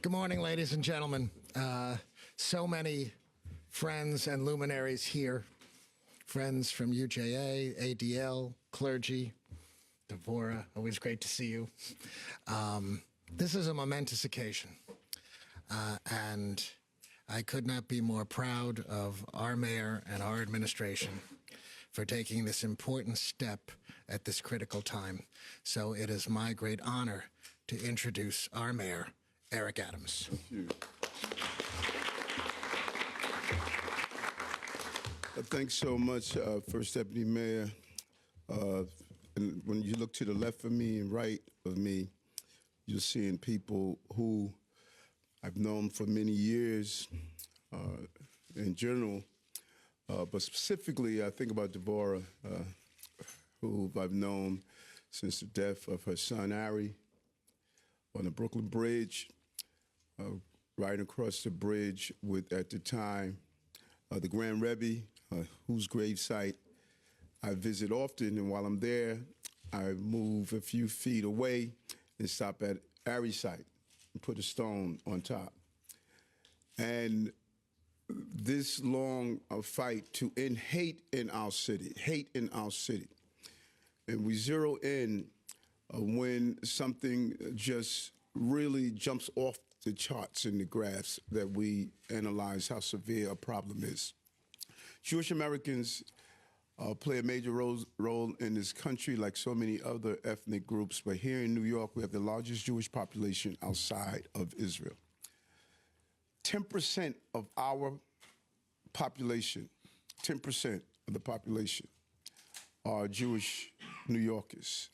Good morning, ladies and gentlemen. So many friends and luminaries here. Friends from UJA, ADL, clergy, Devorah, always great to see you. This is a momentous occasion, and I could not be more proud of our mayor and our administration for taking this important step at this critical time. So it is my great honor to introduce our mayor, Eric Adams. Thank you. Thanks so much, First Deputy Mayor. And when you look to the left of me and right of me, you're seeing people who I've known for many years in general, but specifically I think about Devorah, who I've known since the death of her son, Ari, on the Brooklyn Bridge, right across the bridge with, at the time, the Grand Rebbe, whose gravesite I visit often, and while I'm there, I move a few feet away and stop at Ari's site and put a stone on top. And this long fight to end hate in our city, and we zero in when something just really jumps off the charts in the graphs that we analyze how severe a problem is. Jewish Americans play a major role in this country like so many other ethnic groups, but here in New York, we have the largest Jewish population outside of Israel. 10% of our population, 10% of the population are Jewish New Yorkers.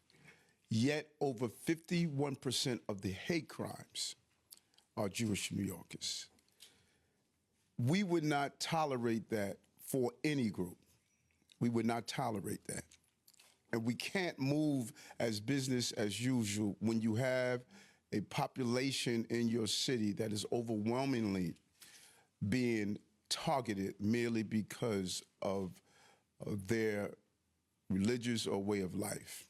Yet over 51% of the hate crimes are Jewish New Yorkers. We would not tolerate that for any group. We would not tolerate that. And we can't move as business as usual when you have a population in your city that is overwhelmingly being targeted merely because of their religious or way of life.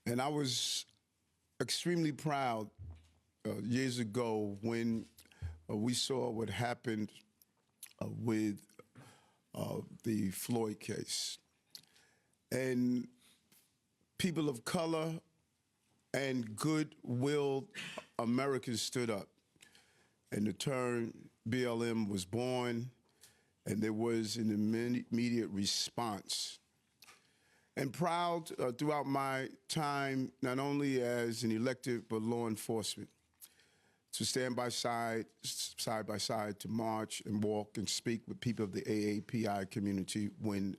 And I was extremely proud years ago when we saw what happened with the Floyd case. And people of color and good-willed Americans stood up. And the term BLM was born, and there was an immediate response. And proud throughout my time, not only as an elected, but law enforcement, to stand side by side, to march and walk and speak with people of the AAPI community when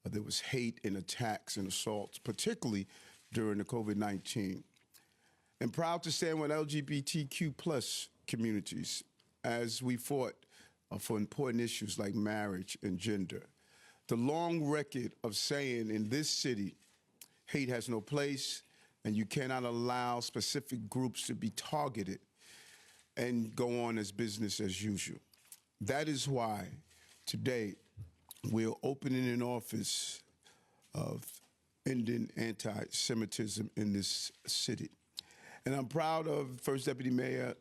there was hate and attacks and assaults, particularly during the COVID-19. And proud to stand with LGBTQ plus communities as we fought for important issues like marriage and gender. The long record of saying in this city, hate has no place, and you cannot allow specific groups to be targeted and go on as business as usual. That is why today we're opening an office of ending anti-Semitism in this city. And I'm proud of First Deputy Mayor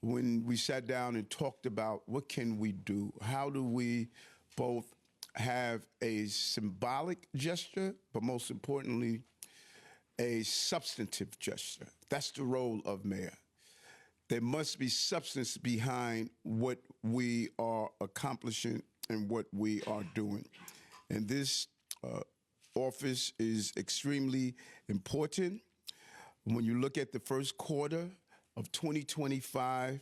when we sat down and talked about what can we do? How do we both have a symbolic gesture, but most importantly, a substantive gesture? That's the role of mayor. There must be substance behind what we are accomplishing and what we are doing. And this office is extremely important. When you look at the first quarter of 2025,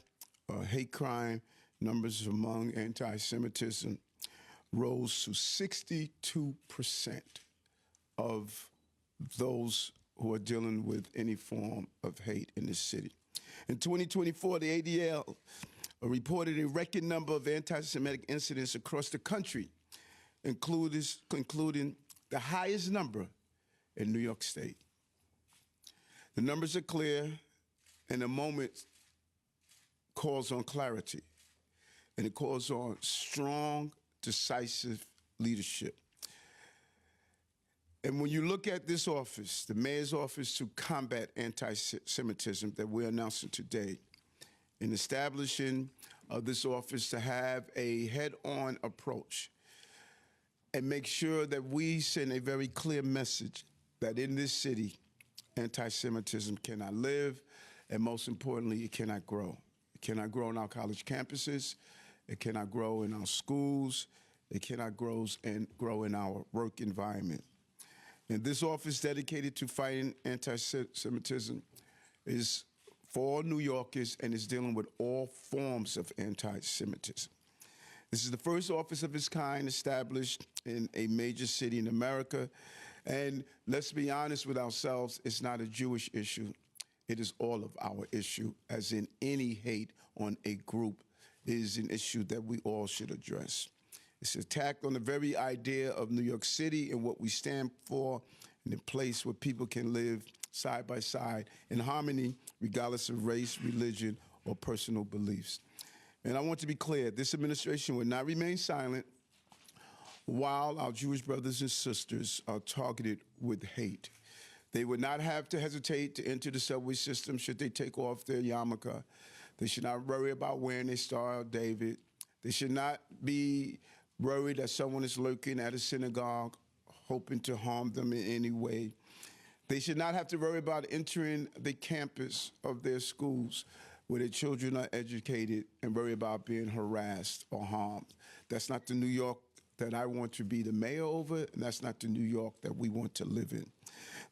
hate crime numbers among anti-Semitism rose to 62% of those who are dealing with any form of hate in this city. In 2024, the ADL reported a record number of anti-Semitic incidents across the country, including the highest number in New York State. The numbers are clear, and the moment calls on clarity, and it calls on strong, decisive leadership. And when you look at this office, the mayor's office to combat anti-Semitism that we're announcing today, in establishing this office to have a head-on approach and make sure that we send a very clear message that in this city, anti-Semitism cannot live, and most importantly, it cannot grow. It cannot grow on our college campuses. It cannot grow in our schools. It cannot grow in our work environment. And this office dedicated to fighting anti-Semitism is for all New Yorkers and is dealing with all forms of anti-Semitism. This is the first office of its kind established in a major city in America. And let's be honest with ourselves, it's not a Jewish issue. It is all of our issue, as in any hate on a group is an issue that we all should address. It's an attack on the very idea of New York City and what we stand for, in a place where people can live side by side in harmony, regardless of race, religion, or personal beliefs. And I want to be clear, this administration will not remain silent while our Jewish brothers and sisters are targeted with hate. They would not have to hesitate to enter the subway system should they take off their yarmulke. They should not worry about wearing a Star of David. They should not be worried that someone is lurking at a synagogue, hoping to harm them in any way. They should not have to worry about entering the campus of their schools where their children are educated and worry about being harassed or harmed. That's not the New York that I want to be the mayor over, and that's not the New York that we want to live in.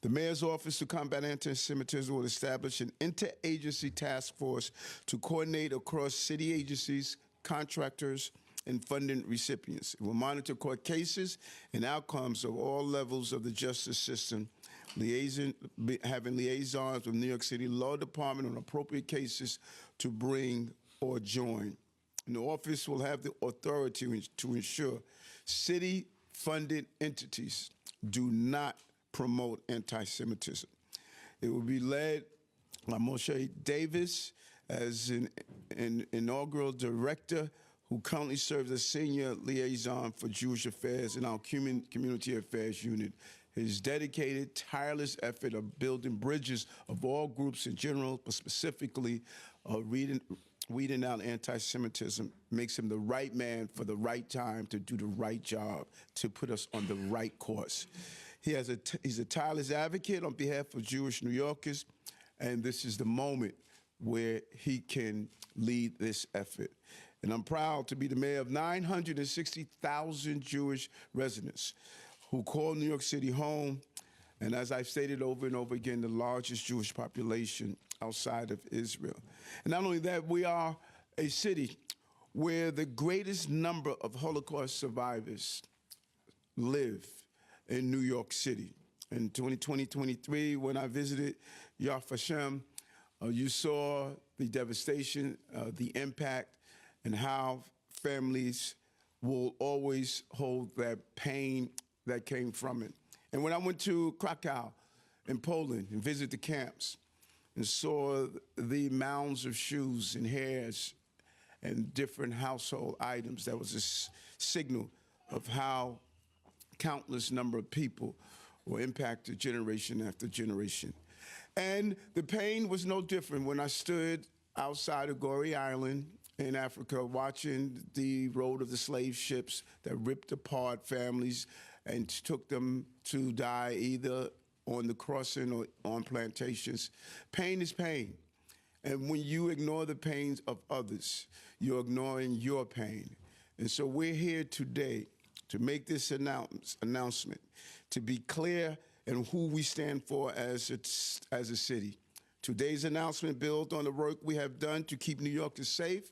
The mayor's office to combat anti-Semitism will establish an interagency task force to coordinate across city agencies, contractors, and funding recipients. It will monitor court cases and outcomes of all levels of the justice system, having liaisons with New York City Law Department on appropriate cases to bring or join. And the office will have the authority to ensure city-funded entities do not promote anti-Semitism. It will be led by Moshe Davis as an inaugural director who currently serves as senior liaison for Jewish affairs in our community affairs unit. His dedicated, tireless effort of building bridges of all groups in general, but specifically weeding out anti-Semitism, makes him the right man for the right time to do the right job, to put us on the right course. He's a tireless advocate on behalf of Jewish New Yorkers, and this is the moment where he can lead this effort. And I'm proud to be the mayor of 960,000 Jewish residents who call New York City home, and as I've stated over and over again, the largest Jewish population outside of Israel. And not only that, we are a city where the greatest number of Holocaust survivors live in New York City. In 2023, when I visited Yad Vashem, you saw the devastation, the impact, and how families will always hold that pain that came from it. And when I went to Krakow in Poland and visited the camps and saw the mounds of shoes and hairs and different household items, that was a signal of how countless number of people were impacted generation after generation. And the pain was no different when I stood outside of Gorey Island in Africa watching the road of the slave ships that ripped apart families and took them to die either on the crossing or on plantations. Pain is pain. And when you ignore the pains of others, you're ignoring your pain. And so we're here today to make this announcement, to be clear in who we stand for as a city. Today's announcement builds on the work we have done to keep New Yorkers safe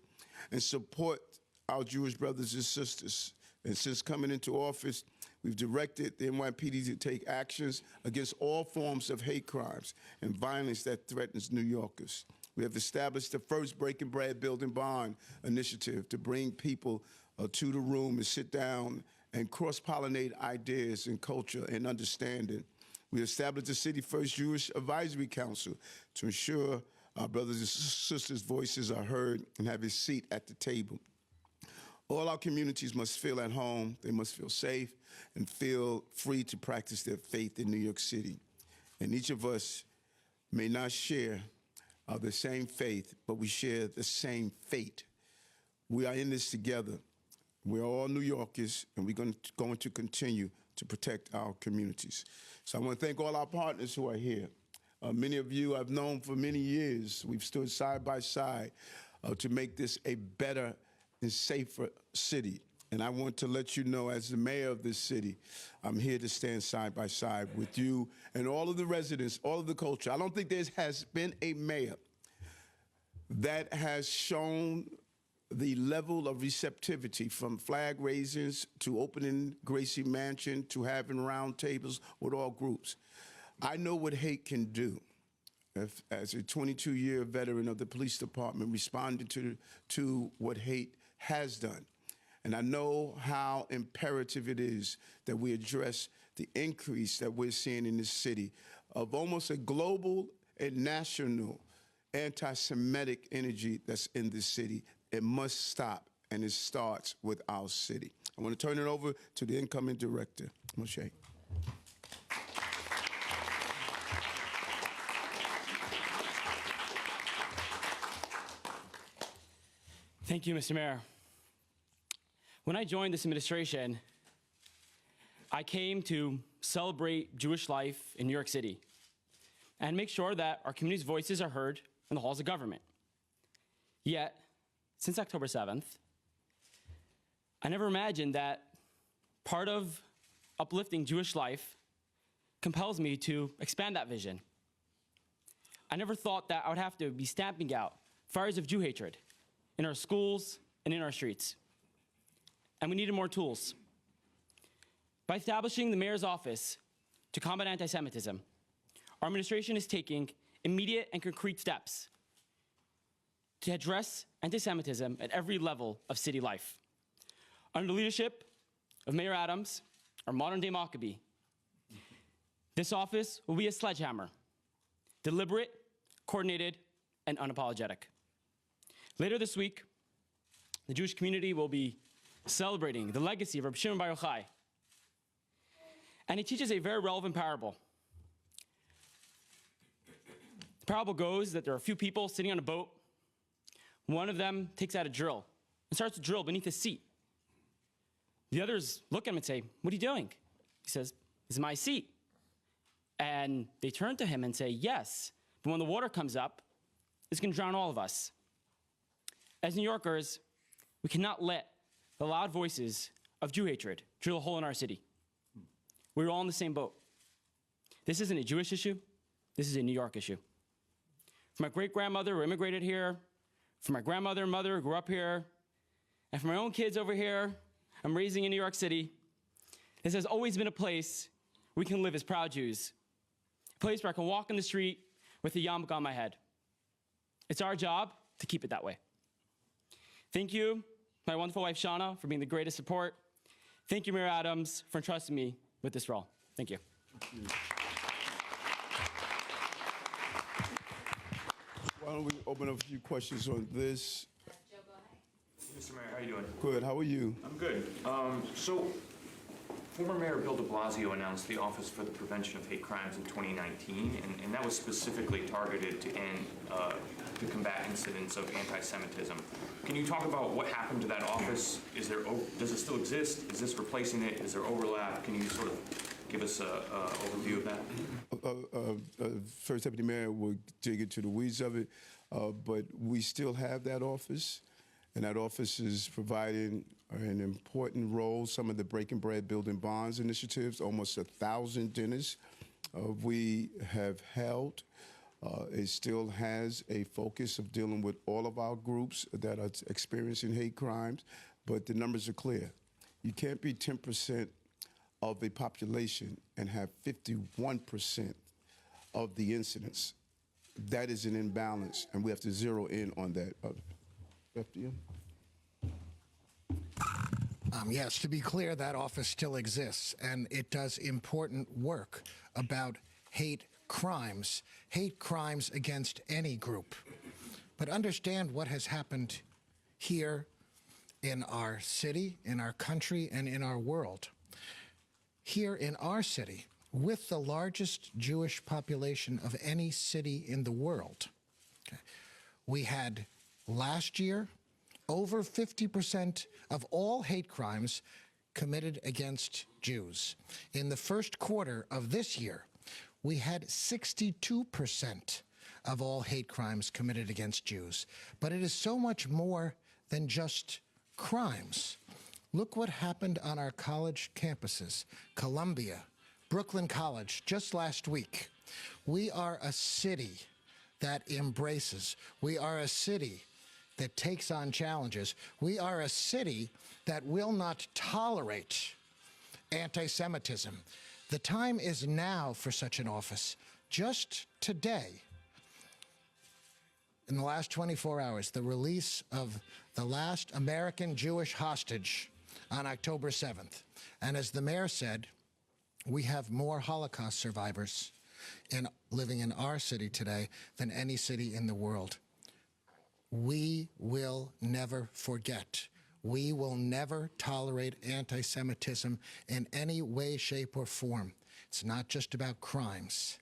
and support our Jewish brothers and sisters. And since coming into office, we've directed the NYPD to take actions against all forms of hate crimes and violence that threatens New Yorkers. We have established the first Breaking Bread Building Bond initiative to bring people to the room and sit down and cross-pollinate ideas and culture and understanding. We established the City First Jewish Advisory Council to ensure our brothers and sisters' voices are heard and have a seat at the table. All our communities must feel at home, they must feel safe, and feel free to practice their faith in New York City. And each of us may not share the same faith, but we share the same fate. We are in this together. We're all New Yorkers, and we're going to continue to protect our communities. So I want to thank all our partners who are here. Many of you I've known for many years. We've stood side by side to make this a better and safer city. And I want to let you know, as the mayor of this city, I'm here to stand side by side with you and all of the residents, all of the culture. I don't think there has been a mayor that has shown the level of receptivity, from flag raisings to opening Gracie Mansion to having round tables with all groups. I know what hate can do. As a 22-year veteran of the police department, responding to what hate has done. And I know how imperative it is that we address the increase that we're seeing in this city of almost a global and national anti-Semitic energy that's in this city. It must stop, and it starts with our city. I want to turn it over to the incoming director, Moshe. Thank you, Mr. Mayor. When I joined this administration, I came to celebrate Jewish life in New York City and make sure that our community's voices are heard in the halls of government. Yet, since October 7th, I never imagined that part of uplifting Jewish life compels me to expand that vision. I never thought that I would have to be stamping out fires of Jew hatred in our schools and in our streets. And we needed more tools. By establishing the mayor's office to combat anti-Semitism, our administration is taking immediate and concrete steps to address anti-Semitism at every level of city life. Under the leadership of Mayor Adams, our modern-day Maccabee, this office will be a sledgehammer, deliberate, coordinated, and unapologetic. Later this week, the Jewish community will be celebrating the legacy of Rabbi Shimon Bar Yochai. And he teaches a very relevant parable. The parable goes that there are a few people sitting on a boat. One of them takes out a drill and starts to drill beneath his seat. The others look at him and say, "What are you doing?" He says, "This is my seat." And they turn to him and say, "Yes, but when the water comes up, it's going to drown all of us." As New Yorkers, we cannot let the loud voices of Jew hatred drill a hole in our city. We're all in the same boat. This isn't a Jewish issue. This is a New York issue. For my great-grandmother who immigrated here, for my grandmother and mother who grew up here, and for my own kids over here I'm raising in New York City, this has always been a place we can live as proud Jews, a place where I can walk in the street with a yarmulke on my head. It's our job to keep it that way. Thank you, my wonderful wife, Shauna, for being the greatest support. Thank you, Mayor Adams, for entrusting me with this role. Thank you. Why don't we open up a few questions on this? Joe, go ahead. Mr. Mayor, how you doing? Good, how are you? I'm good. So, former Mayor Bill de Blasio announced the Office for the Prevention of Hate Crimes in 2019, and that was specifically targeted to end, to combat incidents of anti-Semitism. Can you talk about what happened to that office? Does it still exist? Is this replacing it? Is there overlap? Can you sort of give us an overview of that? First Deputy Mayor will dig into the weeds of it, but we still have that office, and that office is providing an important role. Some of the Breaking Bread Building Bonds initiatives, almost 1,000 dinners we have held. It still has a focus of dealing with all of our groups that are experiencing hate crimes, but the numbers are clear. You can't be 10% of a population and have 51% of the incidents. That is an imbalance, and we have to zero in on that. FDM? Yes, to be clear, that office still exists, and it does important work about hate crimes against any group. But understand what has happened here in our city, in our country, and in our world. Here in our city, with the largest Jewish population of any city in the world, We had last year over 50% of all hate crimes committed against Jews. In the first quarter of this year, we had 62% of all hate crimes committed against Jews. But it is so much more than just crimes. Look what happened on our college campuses. Columbia, Brooklyn College, just last week. We are a city that embraces. We are a city that takes on challenges. We are a city that will not tolerate anti-Semitism. The time is now for such an office. Just today, in the last 24 hours, the release of the last American Jewish hostage on October 7th. And as the mayor said, we have more Holocaust survivors living in our city today than any city in the world. We will never forget. We will never tolerate anti-Semitism in any way, shape, or form. It's not just about crimes.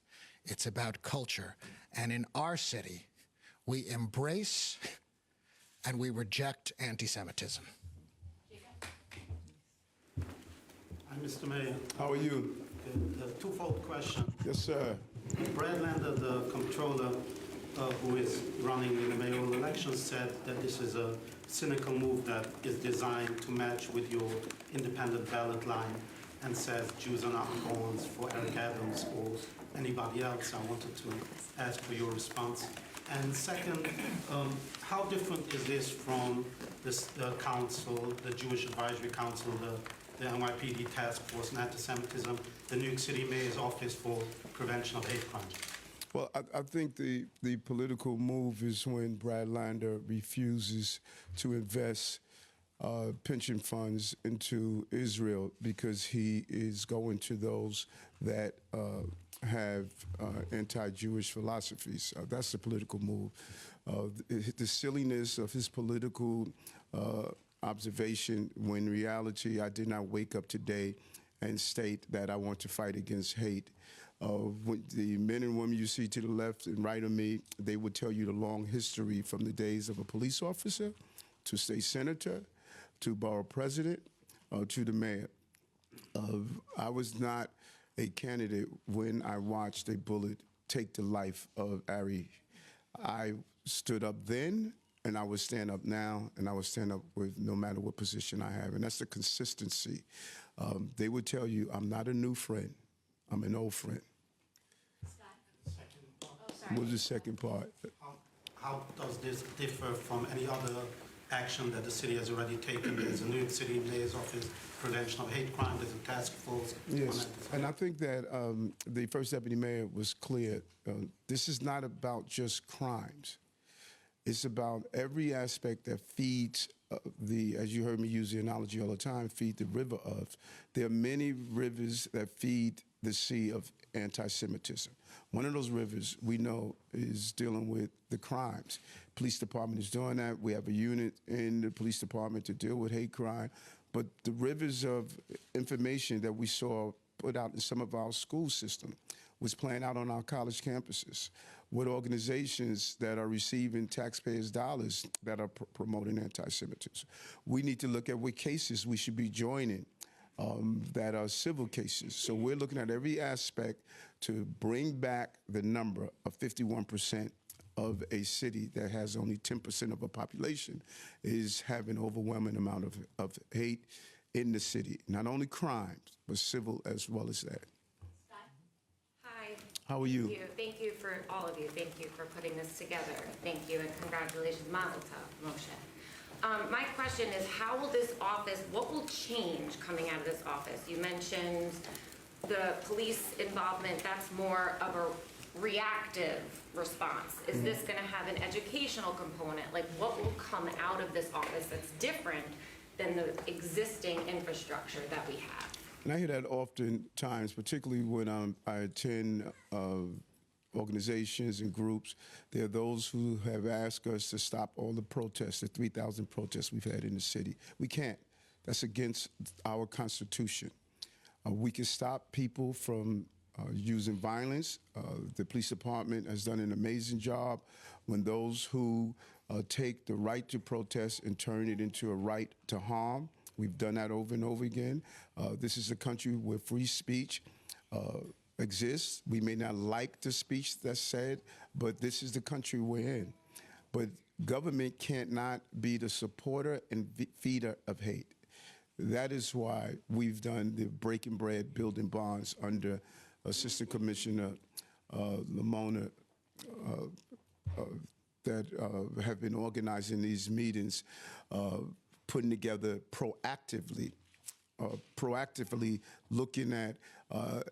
It's about culture. And in our city, we embrace and we reject anti-Semitism. Hi, Mr. Mayor. How are you? The twofold question. Yes, sir. Brad Lander, the comptroller who is running in the mayoral election, said that this is a cynical move that is designed to match with your independent ballot line, and says Jews are not pawns for Eric Adams or anybody else. I wanted to ask for your response. And second, how different is this from the council, the Jewish Advisory Council, the NYPD Task Force on Antisemitism, the New York City Mayor's Office for Prevention of Hate Crimes? Well, I think the political move is when Brad Lander refuses to invest pension funds into Israel because he is going to those that have anti-Jewish philosophies. That's the political move. The silliness of his political observation, when in reality I did not wake up today and state that I want to fight against hate. The men and women you see to the left and right of me, they would tell you the long history from the days of a police officer to state senator to borough president to the mayor. I was not a candidate when I watched a bullet take the life of Ari. I stood up then, and I would stand up now, and I would stand up with no matter what position I have, and that's the consistency. They would tell you, I'm not a new friend, I'm an old friend. What was the second part? How does this differ from any other action that the city has already taken? There's a New York City Mayor's Office Prevention of Hate Crime, there's a task force. Yes, and I think that the first deputy mayor was clear. This is not about just crimes. It's about every aspect that feeds as you heard me use the analogy all the time, feed the river of. There are many rivers that feed the sea of anti-Semitism. One of those rivers we know is dealing with the crimes. Police department is doing that. We have a unit in the police department to deal with hate crime. But the rivers of information that we saw put out in some of our school system was playing out on our college campuses with organizations that are receiving taxpayers' dollars that are promoting anti-Semitism. We need to look at what cases we should be joining that are civil cases. So we're looking at every aspect to bring back the number of 51% of a city that has only 10% of a population is having an overwhelming amount of hate in the city. Not only crimes, but civil as well as that. Hi. How are you? Thank you for all of you. Thank you for putting this together. Thank you and congratulations, Mazel Tov, Moshe. My question is, how will this office, what will change coming out of this office? You mentioned the police involvement, that's more of a reactive response. Is this going to have an educational component? Like, what will come out of this office that's different than the existing infrastructure that we have? And I hear that oftentimes, particularly when I attend organizations and groups. There are those who have asked us to stop all the protests, the 3,000 protests we've had in the city. We can't. That's against our Constitution. We can stop people from using violence. The police department has done an amazing job when those who take the right to protest and turn it into a right to harm. We've done that over and over again. This is a country where free speech exists. We may not like the speech that's said, but this is the country we're in. But government can't not be the supporter and feeder of hate. That is why we've done the Breaking Bread Building Bonds under Assistant Commissioner Lamona that have been organizing these meetings, putting together proactively looking at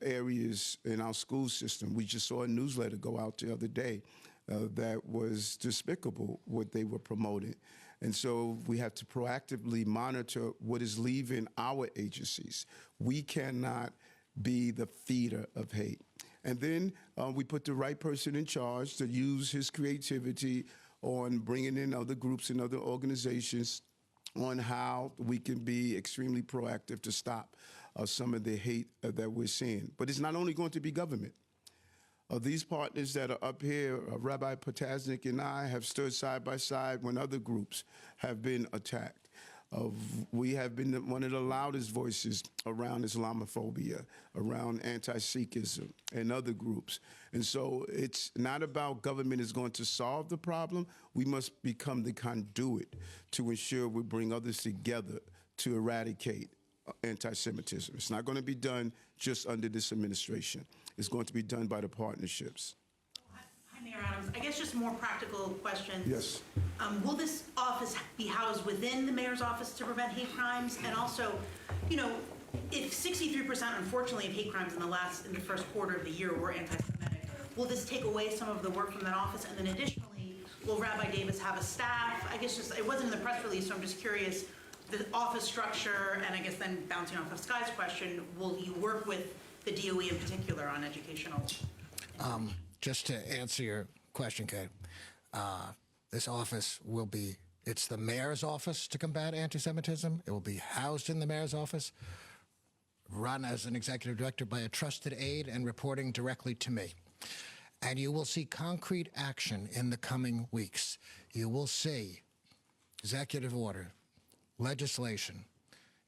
areas in our school system. We just saw a newsletter go out the other day that was despicable what they were promoting. And so we have to proactively monitor what is leaving our agencies. We cannot be the feeder of hate. And then we put the right person in charge to use his creativity on bringing in other groups and other organizations on how we can be extremely proactive to stop some of the hate that we're seeing. But it's not only going to be government. These partners that are up here, Rabbi Potasnik and I, have stood side by side when other groups have been attacked. We have been one of the loudest voices around Islamophobia, around anti-Sikhism, and other groups. And so it's not about government is going to solve the problem. We must become the conduit to ensure we bring others together to eradicate anti-Semitism. It's not going to be done just under this administration. It's going to be done by the partnerships. Hi, Mayor Adams. I guess just more practical questions. Yes. Will this office be housed within the mayor's office to prevent hate crimes? And also, you know, if 63%, unfortunately, of hate crimes in the first quarter of the year were anti-Semitic, will this take away some of the work from that office? And then additionally, will Rabbi Davis have a staff? I guess just, it wasn't in the press release, so I'm just curious, the office structure, and I guess then bouncing off of Sky's question, will you work with the DOE in particular on educational? Just to answer your question, Kate, this office will be, it's the mayor's office to combat anti-Semitism. It will be housed in the mayor's office, run as an executive director by a trusted aide and reporting directly to me. And you will see concrete action in the coming weeks. You will see executive order, legislation.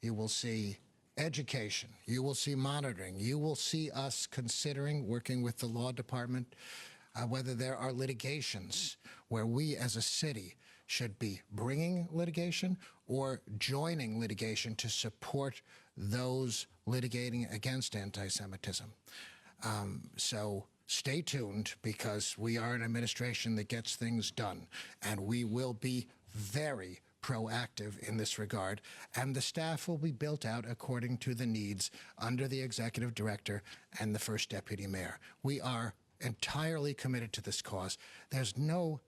You will see education. You will see monitoring. You will see us considering working with the law department whether there are litigations where we as a city should be bringing litigation or joining litigation to support those litigating against anti-Semitism. So stay tuned, because we are an administration that gets things done, and we will be very proactive in this regard, and the staff will be built out according to the needs under the executive director and the first deputy mayor. We are entirely committed to this cause. There's no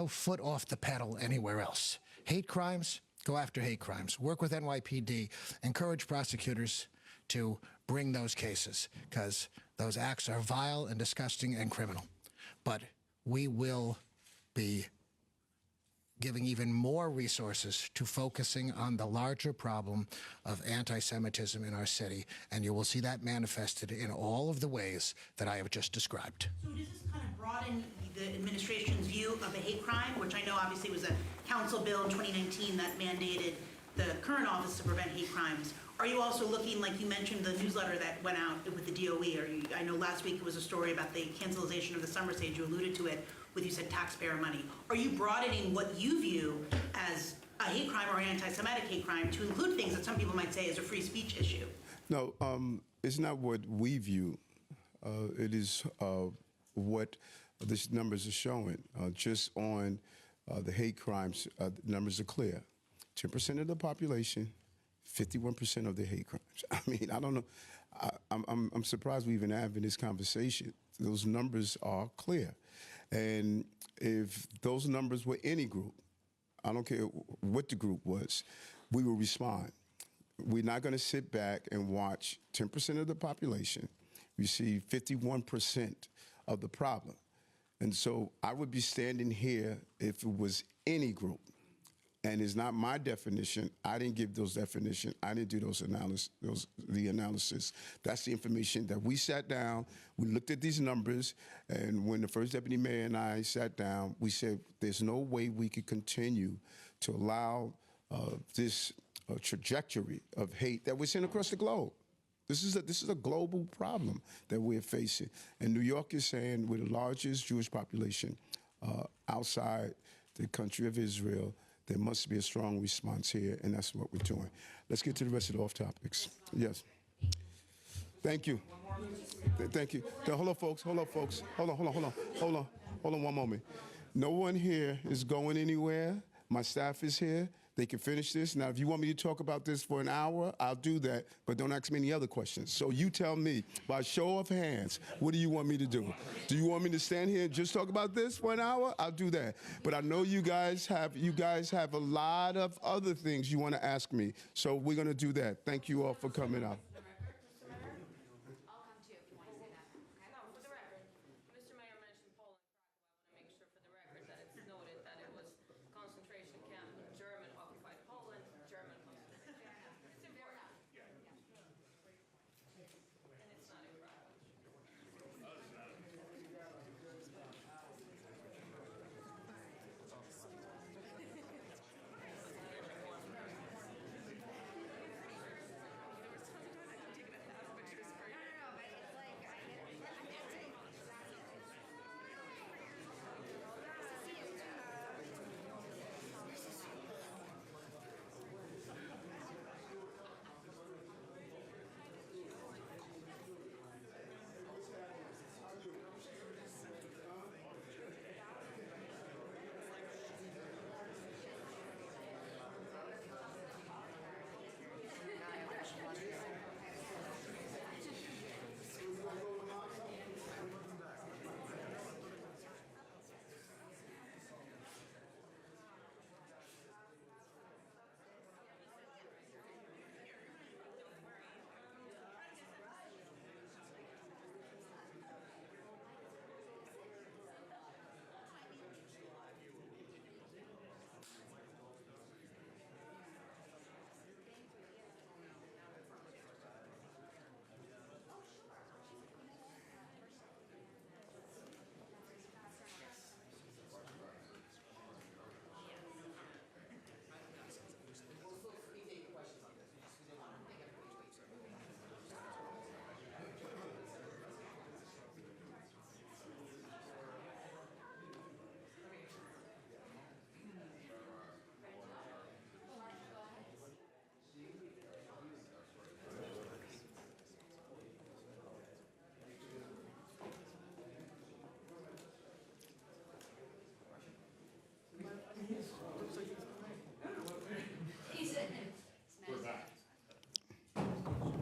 foot off the pedal anywhere else. Hate crimes, go after hate crimes. Work with NYPD, encourage prosecutors to bring those cases, because those acts are vile and disgusting and criminal. But we will be giving even more resources to focusing on the larger problem of anti-Semitism in our city, and you will see that manifested in all of the ways that I have just described. So does this kind of broaden the administration's view of a hate crime, which I know obviously was a council bill in 2019 that mandated the current office to prevent hate crimes? Are you also looking, like you mentioned, the newsletter that went out with the DOE? I know last week it was a story about the cancellation of the summer stage. You alluded to it with, you said, taxpayer money. Are you broadening what you view as a hate crime or an anti-Semitic hate crime to include things that some people might say is a free speech issue? No, it's not what we view. It is what these numbers are showing. Just on the hate crimes, the numbers are clear. 10% of the population, 51% of the hate crimes. I mean, I don't know. I'm surprised we even having this conversation. Those numbers are clear. And if those numbers were any group, I don't care what the group was, we will respond. We're not going to sit back and watch 10% of the population receive 51% of the problem. And so I would be standing here if it was any group. And it's not my definition. I didn't give those definitions. I didn't do those analysis. That's the information that we sat down. We looked at these numbers, and when the first deputy mayor and I sat down, we said there's no way we could continue to allow this trajectory of hate that we're seeing across the globe. This is a global problem that we're facing. And New York is saying we're the largest Jewish population outside the country of Israel. There must be a strong response here, and that's what we're doing. Let's get to the rest of the off topics. Yes. Thank you. Thank you. Hold on, folks. Hold on one moment. No one here is going anywhere. My staff is here. They can finish this. Now, if you want me to talk about this for an hour, I'll do that, but don't ask me any other questions. So you tell me, by show of hands, what do you want me to do? Do you want me to stand here and just talk about this for an hour? I'll do that. But I know you guys have a lot of other things you want to ask me, so we're going to do that. Thank you all for coming out.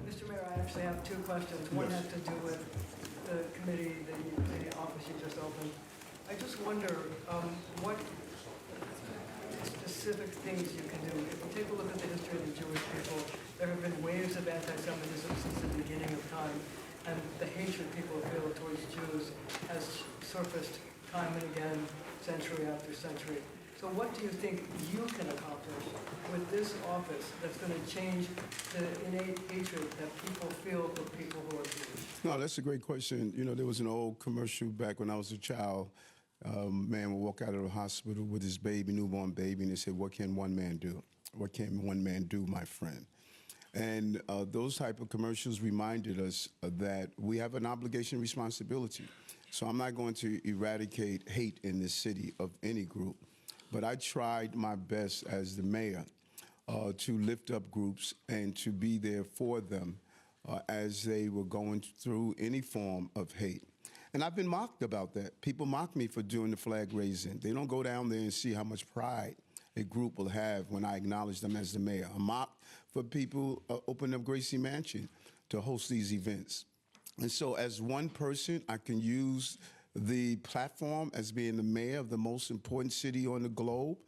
Mr. Mayor, I actually have two questions. One has to do with the committee, the office you just opened. I just wonder what specific things you can do. If you take a look at the history of the Jewish people, there have been waves of anti-Semitism since the beginning of time, and the hatred people feel towards Jews has surfaced time and again, century after century. So what do you think you can accomplish with this office that's going to change the innate hatred that people feel for people who are Jewish? No, that's a great question. You know, there was an old commercial back when I was a child. Man would walk out of the hospital with his baby, newborn baby, and they said, "What can one man do? What can one man do, my friend?" And those type of commercials reminded us that we have an obligation and responsibility. So I'm not going to eradicate hate in this city of any group, but I tried my best as the mayor to lift up groups and to be there for them as they were going through any form of hate. And I've been mocked about that. People mock me for doing the flag raising. They don't go down there and see how much pride a group will have when I acknowledge them as the mayor. I'm mocked for people opening up Gracie Mansion to host these events. And so as one person, I can use the platform as being the mayor of the most important city on the globe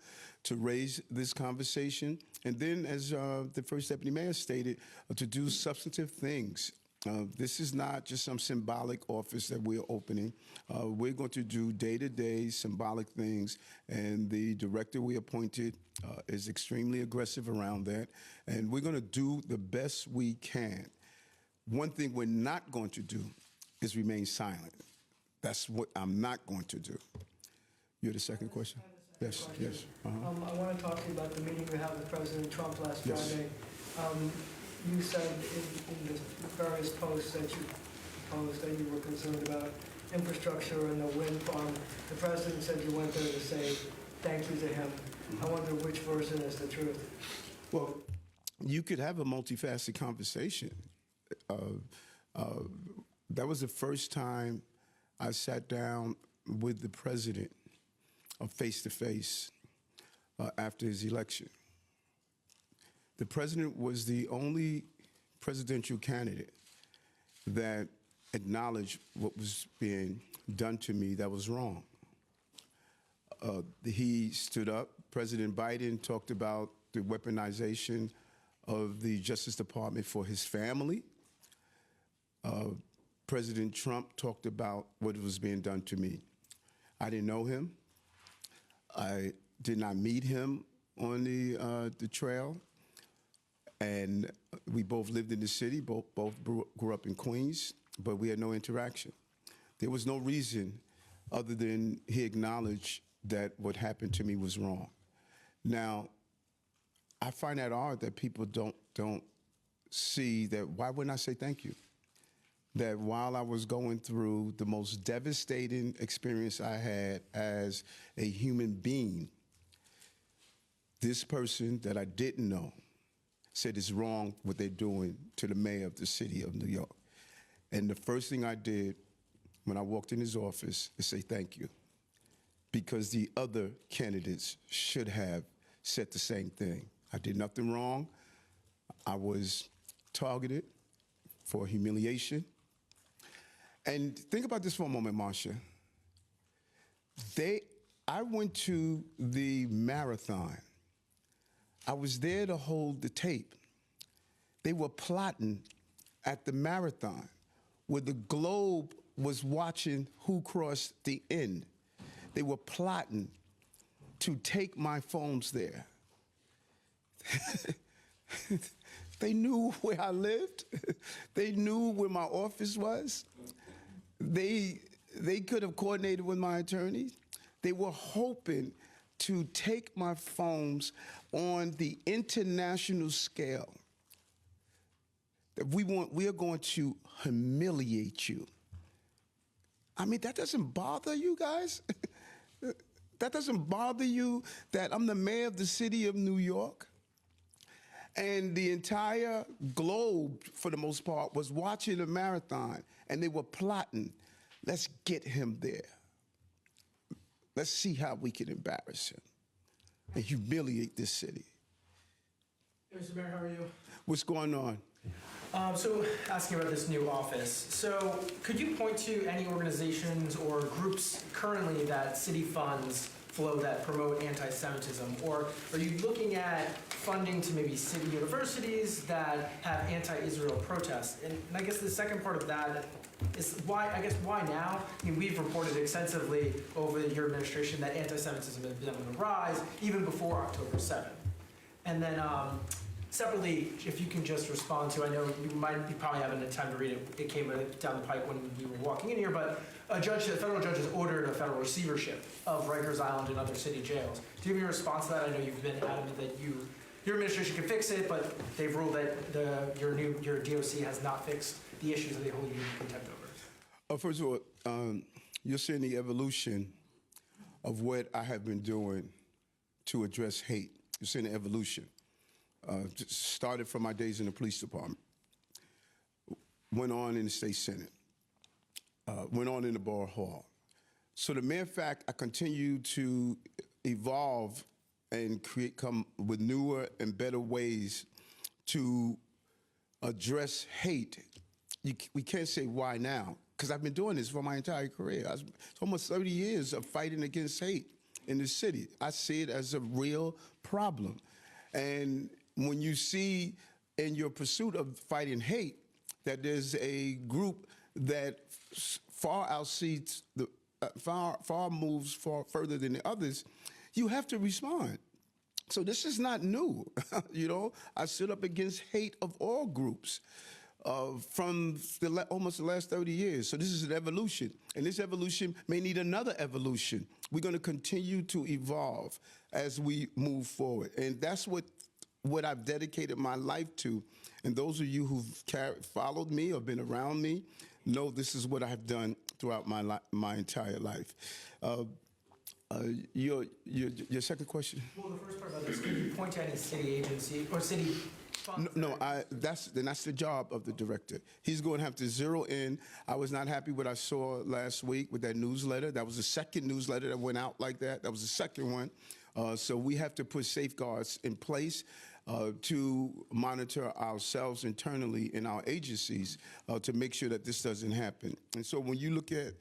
to raise this conversation. And then, as the first deputy mayor stated, to do substantive things This is not just some symbolic office that we're opening. We're going to do day-to-day symbolic things, and the director we appointed is extremely aggressive around that, and we're going to do the best we can. One thing we're not going to do is remain silent. That's what I'm not going to do. You had a second question? Yes, yes. I want to talk to you about the meeting you had with President Trump last Yes. Friday. You said in the various posts that you posed that you were concerned about infrastructure and the wind farm. The president said you went there to say thank you to him. I wonder which version is the truth. Well, you could have a multifaceted conversation. That was the first time I sat down with the president face-to-face after his election. The president was the only presidential candidate that acknowledged what was being done to me that was wrong. He stood up. President Biden talked about the weaponization of the Justice Department for his family. President Trump talked about what was being done to me. I didn't know him. I did not meet him on the trail. And we both lived in the city, both grew up in Queens, but we had no interaction. There was no reason other than he acknowledged that what happened to me was wrong. Now, I find that odd that people don't see that. Why wouldn't I say thank you? That while I was going through the most devastating experience I had as a human being, this person that I didn't know said it's wrong what they're doing to the mayor of the city of New York. And the first thing I did when I walked in his office is say thank you, because the other candidates should have said the same thing. I did nothing wrong. I was targeted for humiliation. And think about this for a moment, Marcia. I went to the marathon. I was there to hold the tape. They were plotting at the marathon where the globe was watching who crossed the end. They were plotting to take my phones there. They knew where I lived. They knew where my office was. They could have coordinated with my attorney. They were hoping to take my phones on the international scale. That we are going to humiliate you. I mean, that doesn't bother you guys? That doesn't bother you that I'm the mayor of the city of New York? And the entire globe, for the most part, was watching the marathon, and they were plotting, let's get him there. Let's see how we can embarrass him and humiliate this city. Mr. Mayor, how are you? What's going on? So, asking about this new office. So, could you point to any organizations or groups currently that city funds flow that promote anti-Semitism? Or are you looking at funding to maybe city universities that have anti-Israel protests? And I guess the second part of that is why now? I mean, we've reported extensively over your administration that anti-Semitism has been on the rise even before October 7th. And then separately, if you can just respond to, I know you probably haven't had time to read it. It came down the pike when we were walking in here, but a federal judge has ordered a federal receivership of Rikers Island and other city jails. Do you have any response to that? I know you've been adamant that your administration can fix it, but they've ruled that your DOC has not fixed the issues that they hold you in contempt over. First of all, you're seeing the evolution of what I have been doing to address hate. You're seeing the evolution. Started from my days in the police department, went on in the state senate, went on in the borough hall. So the mere fact I continue to evolve and come with newer and better ways to address hate, we can't say why now, because I've been doing this for my entire career. It's almost 30 years of fighting against hate in the city. I see it as a real problem. And when you see in your pursuit of fighting hate, that there's a group that far outseats far moves far further than the others, you have to respond. So this is not new. You know, I stood up against hate of all groups from almost the last 30 years. So this is an evolution, and this evolution may need another evolution. We're going to continue to evolve as we move forward, and that's what I've dedicated my life to. And those of you who've followed me or been around me know this is what I've done throughout my entire life. Your second question? Well, the first part about this, can you point to any city agency or city funds? No, that's the job of the director. He's going to have to zero in. I was not happy what I saw last week with that newsletter. That was the second newsletter that went out like that. That was the second one. So we have to put safeguards in place to monitor ourselves internally in our agencies to make sure that this doesn't happen. And so when you look at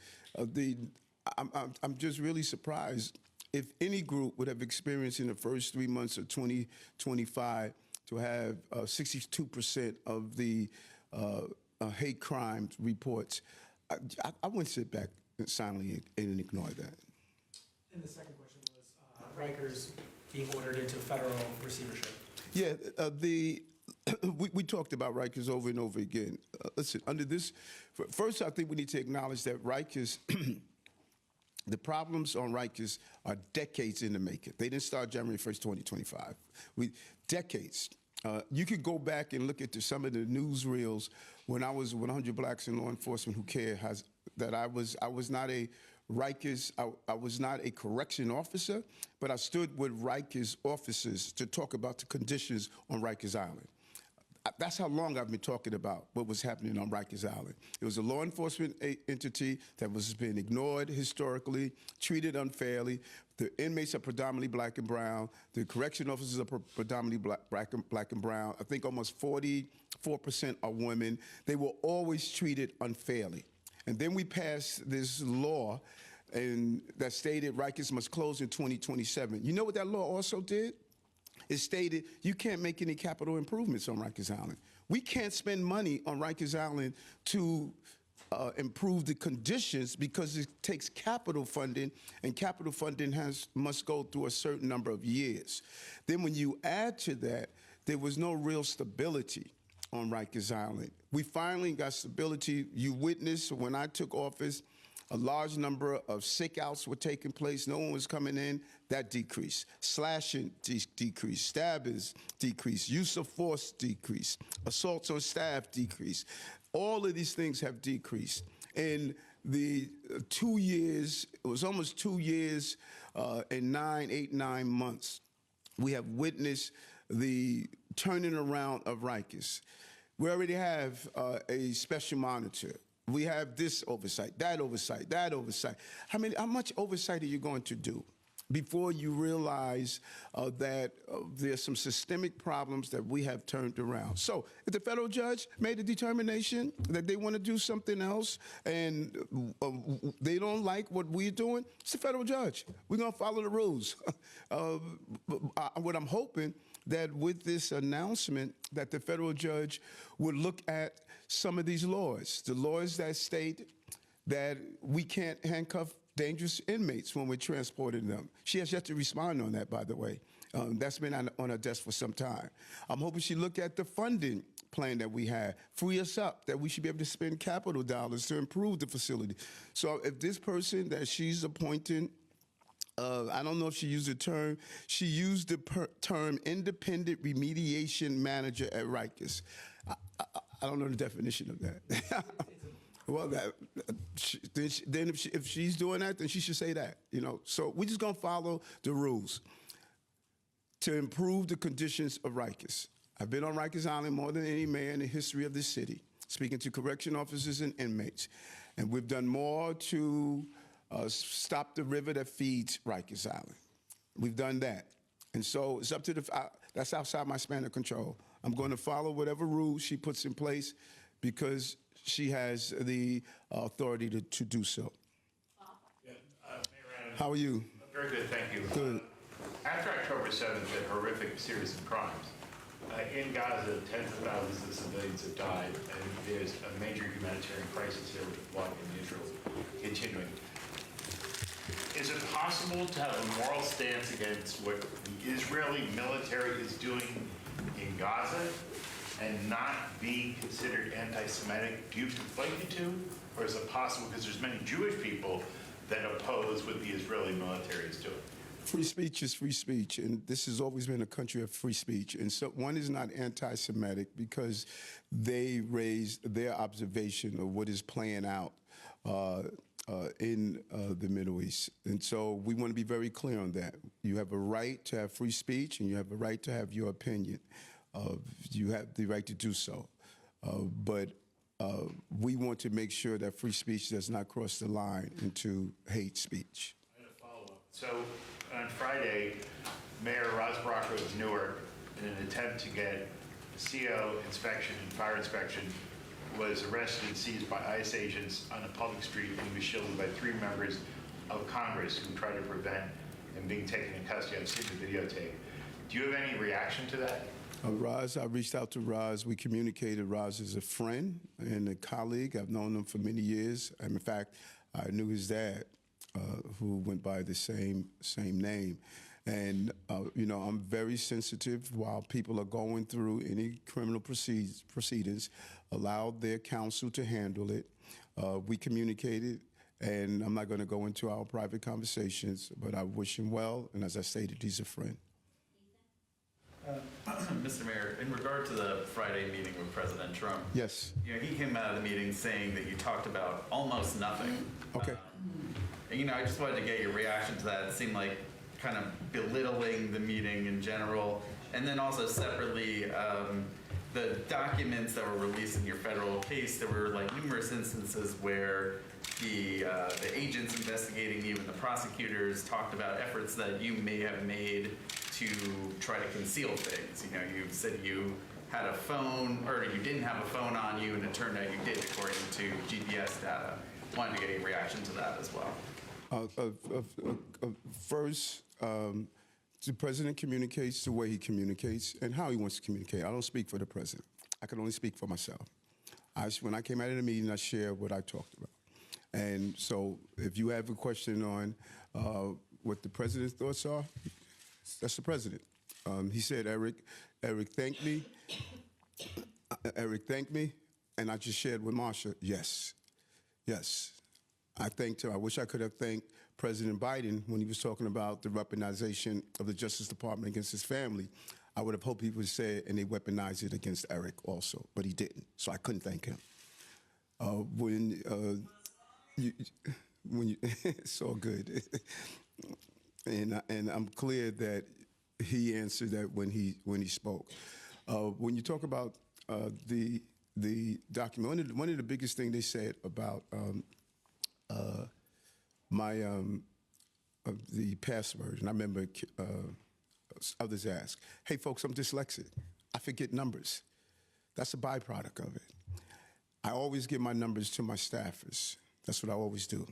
I'm just really surprised if any group would have experienced in the first 3 months of 2025 to have 62% of the hate crime reports. I wouldn't sit back silently and ignore that. And the second question was Rikers being ordered into federal receivership. Yeah, we talked about Rikers over and over again. Listen, under this, first I think we need to acknowledge that Rikers, the problems on Rikers are decades in the making. They didn't start January 1st, 2025. Decades. You could go back and look at some of the newsreels when I was 100 Blacks in Law Enforcement Who Care, that I was not a Rikers, I was not a correction officer, but I stood with Rikers officers to talk about the conditions on Rikers Island. That's how long I've been talking about what was happening on Rikers Island. It was a law enforcement entity that was being ignored historically, treated unfairly. The inmates are predominantly black and brown. The correction officers are predominantly black and brown. I think almost 44% are women. They were always treated unfairly. And then we passed this law that stated Rikers must close in 2027. You know what that law also did? It stated you can't make any capital improvements on Rikers Island. We can't spend money on Rikers Island to improve the conditions because it takes capital funding, and capital funding must go through a certain number of years. Then when you add to that, there was no real stability on Rikers Island. We finally got stability. You witnessed when I took office, a large number of sick outs were taking place. No one was coming in. That decreased. Slashing decreased. Stabbings decreased. Use of force decreased. Assaults on staff decreased. All of these things have decreased. In the 2 years, it was almost 2 years and 9 months, we have witnessed the turning around of Rikers. We already have a special monitor. We have this oversight, that oversight, that oversight. How much oversight are you going to do before you realize that there's some systemic problems that we have turned around? So if the federal judge made a determination that they want to do something else and they don't like what we're doing, it's the federal judge. We're going to follow the rules. What I'm hoping that with this announcement that the federal judge would look at some of these laws, the laws that state that we can't handcuff dangerous inmates when we're transporting them. She has yet to respond on that, by the way. That's been on her desk for some time. I'm hoping she look at the funding plan that we have, free us up, that we should be able to spend capital dollars to improve the facility. So if this person that she's appointing, I don't know if she used the term, she used the term independent remediation manager at Rikers. I don't know the definition of that. Well, if she's doing that, then she should say that, you know. So we're just going to follow the rules to improve the conditions of Rikers. I've been on Rikers Island more than any mayor in the history of this city, speaking to correction officers and inmates. And we've done more to stop the river that feeds Rikers Island. We've done that. And so it's up to that's outside my span of control. I'm going to follow whatever rules she puts in place because she has the authority to do so. Yeah, Mayor Adams. How are you? Very good, thank you. Good. After October 7th, that horrific series of crimes, In Gaza, tens of thousands of civilians have died, and there's a major humanitarian crisis there with blood in Israel continuing. Is it possible to have a moral stance against what the Israeli military is doing in Gaza and not be considered anti-Semitic? Do you conflate the two? Or is it possible, because there's many Jewish people that oppose what the Israeli military is doing? Free speech is free speech, and this has always been a country of free speech. And so one is not anti-Semitic because they raised their observation of what is playing out in the Middle East. And so we want to be very clear on that. You have a right to have free speech, and you have a right to have your opinion. You have the right to do so. But we want to make sure that free speech does not cross the line into hate speech. I had a follow-up. So on Friday, Mayor Rosbrocker of Newark, in an attempt to get CO inspection and fire inspection, was arrested and seized by ICE agents on a public street and was shielded by 3 members of Congress who tried to prevent him being taken in custody. I've seen the videotape. Do you have any reaction to that? Roz, I reached out to Roz. We communicated. Roz is a friend and a colleague. I've known him for many years. And in fact, I knew his dad, who went by the same name. And, I'm very sensitive while people are going through any criminal proceedings, allow their counsel to handle it. We communicated, and I'm not going to go into our private conversations, but I wish him well. And as I stated, he's a friend. Mr. Mayor, in regard to the Friday meeting with President Trump, Yes. he came out of the meeting saying that you talked about almost nothing. Okay. And, I just wanted to get your reaction to that. It seemed like kind of belittling the meeting in general. And then also separately, the documents that were released in your federal case, there were like numerous instances where the agents investigating you and the prosecutors talked about efforts that you may have made to try to conceal things. You said you had a phone, or you didn't have a phone on you, and it turned out you did, according to GPS data. Wanted to get a reaction to that as well. First, the president communicates the way he communicates and how he wants to communicate. I don't speak for the president. I can only speak for myself. When I came out of the meeting, I shared what I talked about. And so if you have a question on what the president's thoughts are, that's the president. He said, Eric thanked me. Eric thanked me, and I just shared with Marsha, yes. I thanked her. I wish I could have thanked President Biden when he was talking about the weaponization of the Justice Department against his family. I would have hoped he would say it, and they weaponized it against Eric also, but he didn't, so I couldn't thank him. It's all good. And I'm clear that he answered that when he spoke. When you talk about the document, one of the biggest things they said about the password, and I remember others ask, "Hey, folks, I'm dyslexic. I forget numbers." That's a byproduct of it. I always give my numbers to my staffers. That's what I always do.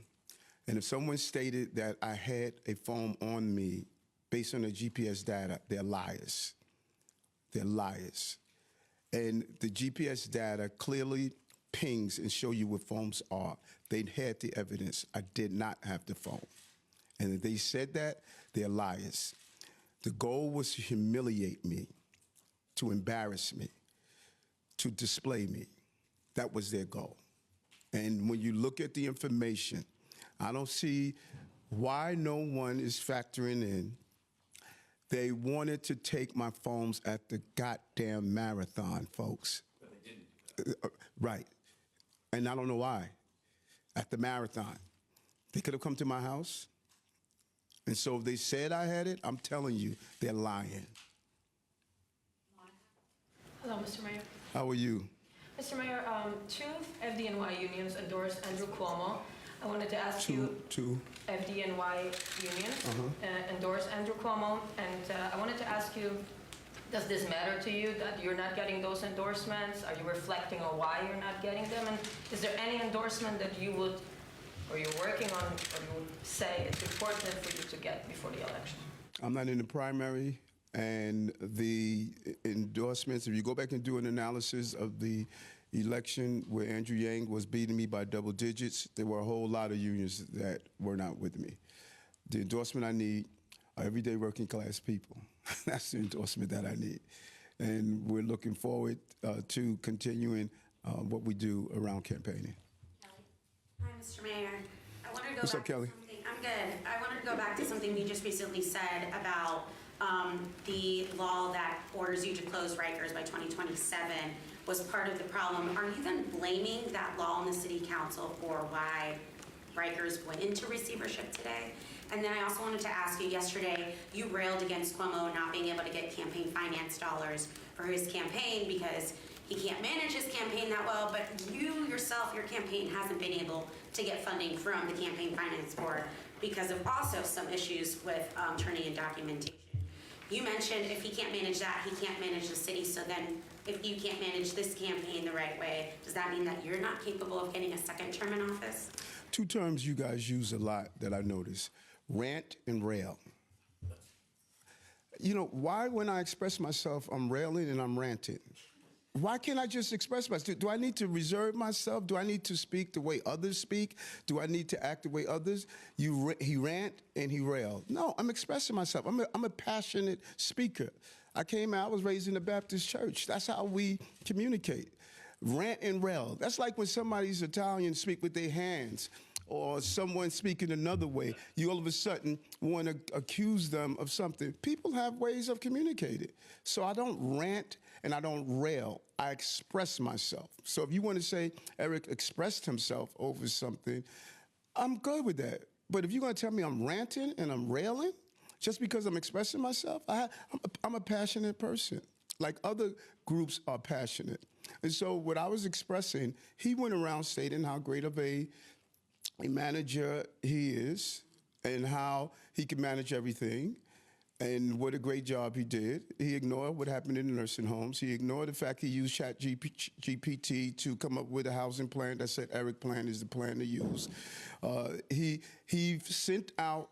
And if someone stated that I had a phone on me based on the GPS data, they're liars. They're liars. And the GPS data clearly pings and show you what phones are. They had the evidence. I did not have the phone. And if they said that, they're liars. The goal was to humiliate me, to embarrass me, to display me. That was their goal. And when you look at the information, I don't see why no one is factoring in. They wanted to take my phones at the goddamn marathon, folks. But they didn't. Right. And I don't know why. At the marathon. They could have come to my house. And so if they said I had it, I'm telling you, they're lying. Hello, Mr. Mayor. How are you? Mr. Mayor, two FDNY unions endorsed Andrew Cuomo. I wanted to ask you, Two. FDNY unions endorsed Andrew Cuomo, and I wanted to ask you, does this matter to you that you're not getting those endorsements? Are you reflecting on why you're not getting them? And is there any endorsement that you would, or you're working on, or you would say it's important for you to get before the election? I'm not in the primary, And the endorsements, if you go back and do an analysis of the election where Andrew Yang was beating me by double digits, there were a whole lot of unions that were not with me. The endorsement I need are everyday working class people. That's the endorsement that I need. And we're looking forward to continuing what we do around campaigning. Hi, Mr. Mayor. I wanted to go What's back up, Kelly? to something. I'm good. I wanted to go back to something you just recently said about the law that orders you to close Rikers by 2027 was part of the problem. Are you then blaming that law on the City Council for why Rikers went into receivership today? And then I also wanted to ask you, yesterday, you railed against Cuomo not being able to get campaign finance dollars for his campaign because he can't manage his campaign that well, but you yourself, your campaign hasn't been able to get funding from the Campaign Finance Board because of also some issues with turning in documentation. You mentioned if he can't manage that, he can't manage the city, so then if you can't manage this campaign the right way, does that mean that you're not capable of getting a second term in office? Two terms you guys use a lot that I notice, rant and rail. You know, why when I express myself, I'm railing and I'm ranting? Why can't I just express myself? Do I need to reserve myself? Do I need to speak the way others speak? Do I need to act the way others? He rant and he railed. No, I'm expressing myself. I'm a passionate speaker. I came out, I was raised in a Baptist church. That's how we communicate. Rant and rail. That's like when somebody's Italian speak with their hands, or someone speaking another way, you all of a sudden want to accuse them of something. People have ways of communicating. So I don't rant and I don't rail. I express myself. So if you want to say Eric expressed himself over something, I'm good with that. But if you're going to tell me I'm ranting and I'm railing just because I'm expressing myself, I'm a passionate person. Like other groups are passionate. And so what I was expressing, he went around stating how great of a manager he is and how he can manage everything and what a great job he did. He ignored what happened in the nursing homes. He ignored the fact he used ChatGPT to come up with a housing plan that said Eric plan is the plan to use. He sent out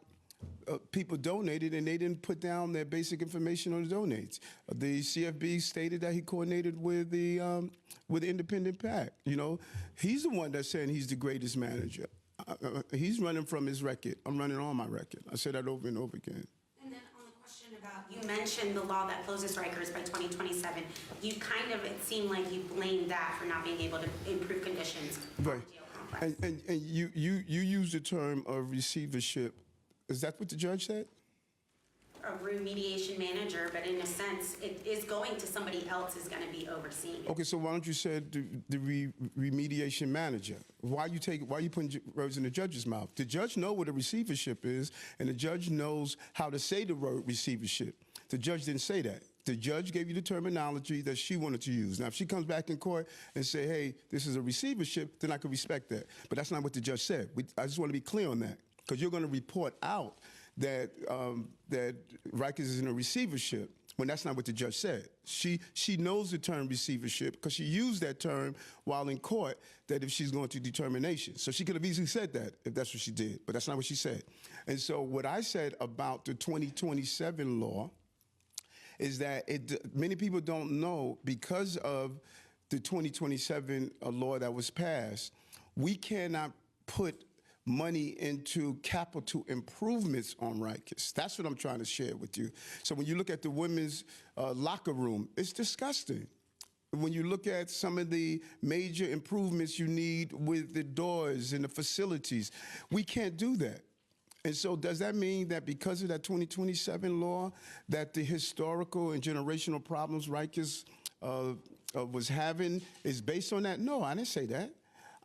people donated and they didn't put down their basic information on the donates. The CFB stated that he coordinated with the independent PAC. You know, he's the one that's saying he's the greatest manager. He's running from his record. I'm running on my record. I said that over and over again. And then on the question about, you mentioned the law that closes Rikers by 2027. You kind of, it seemed like you blamed that for not being able to improve conditions. Right. And you use the term of receivership. Is that what the judge said? A remediation manager, but in a sense, it is going to somebody else is going to be overseeing it. Okay, so why don't you say the remediation manager? Why are you putting words in the judge's mouth? The judge knows what a receivership is, and the judge knows how to say the word receivership. The judge didn't say that. The judge gave you the terminology that she wanted to use. Now, if she comes back in court and say, hey, this is a receivership, then I can respect that. But that's not what the judge said. I just want to be clear on that, because you're going to report out that that Rikers is in a receivership when that's not what the judge said. She knows the term receivership because she used that term while in court, that if she's going to determination. So she could have easily said that if that's what she did, but that's not what she said. And so what I said about the 2027 law is that many people don't know, because of the 2027 law that was passed, we cannot put money into capital improvements on Rikers. That's what I'm trying to share with you. So when you look at the women's locker room, it's disgusting. When you look at some of the major improvements you need with the doors and the facilities, we can't do that. And so does that mean that because of that 2027 law, that the historical and generational problems Rikers was having is based on that? No, I didn't say that.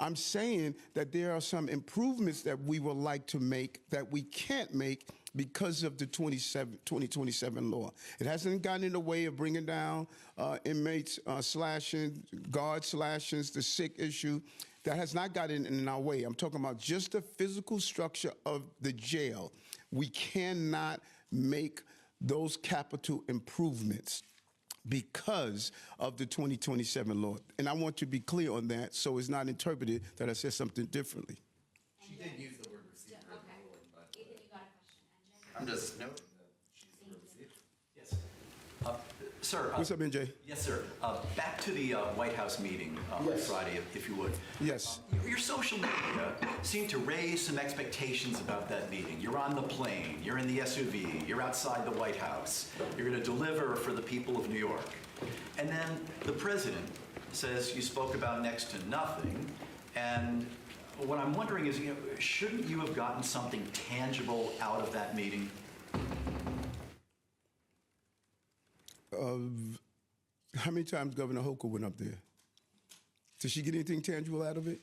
I'm saying that there are some improvements that we would like to make that we can't make because of the 2027 law. It hasn't gotten in the way of bringing down inmates slashing, guard slashings, the sick issue. That has not gotten in our way. I'm talking about just the physical structure of the jail. We cannot make those capital improvements because of the 2027 law. And I want to be clear on that so it's not interpreted that I said something differently. She did use the word receiver. Okay. You got a question, I'm just noting that she's the receiver. Yes. Sir. What's up, NJ? Yes, sir. Back to the White House meeting on Friday, if you would. Yes. Your social media seemed to raise some expectations about that meeting. You're on the plane, you're in the SUV, you're outside the White House, you're going to deliver for the people of New York. And then the president says you spoke about next to nothing. And what I'm wondering is, shouldn't you have gotten something tangible out of that meeting? How many times Governor Hochul went up there? Did she get anything tangible out of it?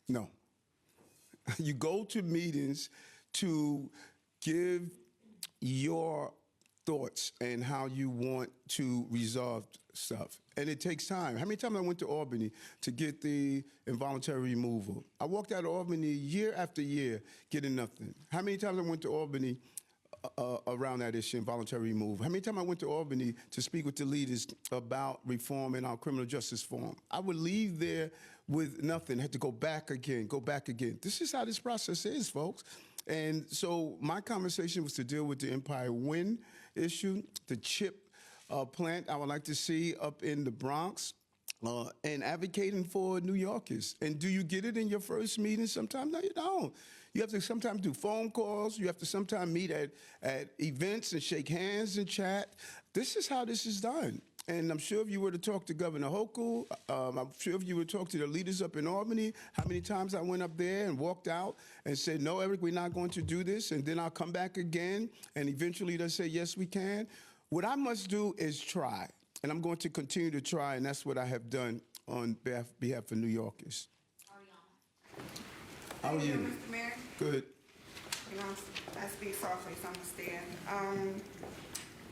No. You go to meetings to give your thoughts and how you want to resolve stuff. And it takes time. How many times I went to Albany to get the involuntary removal? I walked out of Albany year after year getting nothing. How many times I went to Albany around that issue, involuntary removal? How many times I went to Albany to speak with the leaders about reform in our criminal justice form? I would leave there with nothing, had to go back again, go back again. This is how this process is, folks. And so my conversation was to deal with the Empire Wind issue, the chip plant I would like to see up in the Bronx, and advocating for New Yorkers. And do you get it in your first meeting? Sometimes, no, you don't. You have to sometimes do phone calls. You have to sometimes meet at events and shake hands and chat. This is how this is done. And I'm sure if you were to talk to Governor Hochul, I'm sure if you were to talk to the leaders up in Albany, how many times I went up there and walked out and said, no, Eric, we're not going to do this. And then I'll come back again. And eventually they'll say, yes, we can. What I must do is try. And I'm going to continue to try. And that's what I have done on behalf of New Yorkers. How are you? Mr. Mayor. Good. You know, I speak softly, so I'm going to stand.